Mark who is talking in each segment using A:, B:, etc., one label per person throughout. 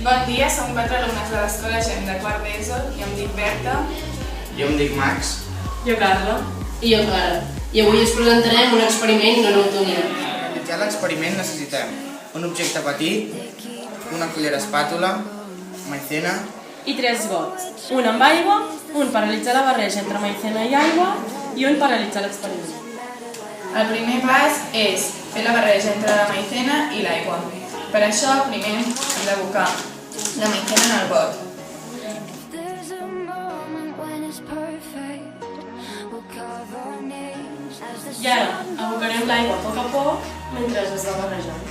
A: Bon dia, som 4 alumnes de l'Escola GEM de quart d'ESO i em dic Berta.
B: Jo em dic Max.
C: Jo Carla.
D: I jo Clara. I avui us presentarem un experiment no newtonià.
B: Per realitzar l'experiment necessitem un objecte petit, una cullera espàtula, maicena
C: I 3 gots. Un amb aigua, un per realitzar la barreja entre maicena i aigua i un per realitzar l'experiment.
A: El primer pas és fer la barreja entre la maicena i l'aigua. Per això, primer hem d'abocar la maicena en el got.
C: I ara abocarem l'aigua a poc a poc mentre es va barrejant.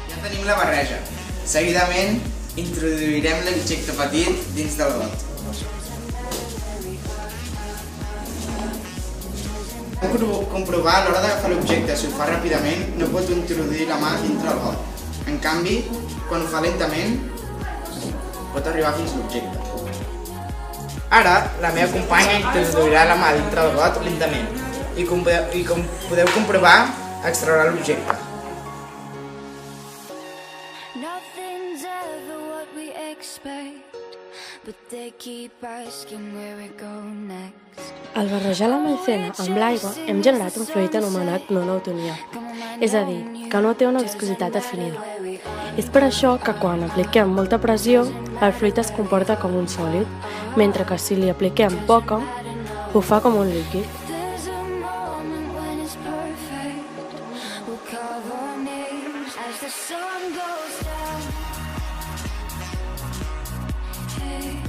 B: Ja tenim la barreja. Seguidament, introduirem l'objecte petit dins del got. Comprovar a l'hora d'agafar l'objecte, si ho fa ràpidament, no pot introduir la mà dintre del got. En canvi, quan ho fa lentament, pot arribar fins a l'objecte. Ara, la meva companya introduirà la mà dintre del got lentament i com podeu comprovar, extraurà l'objecte.
E: Nothing's ever what we expect, but they keep asking where we go next.
F: Al barrejar la maicena amb l'aigua hem generat un fluid anomenat no newtonià, és a dir, que no té una viscositat definida. És per això que quan apliquem molta pressió, el fluid es comporta com un sòlid, mentre que si li apliquem poca, ho fa com un líquid.
E: There's a moment when it's perfect. We'll carve our names as the sun goes down. Hey.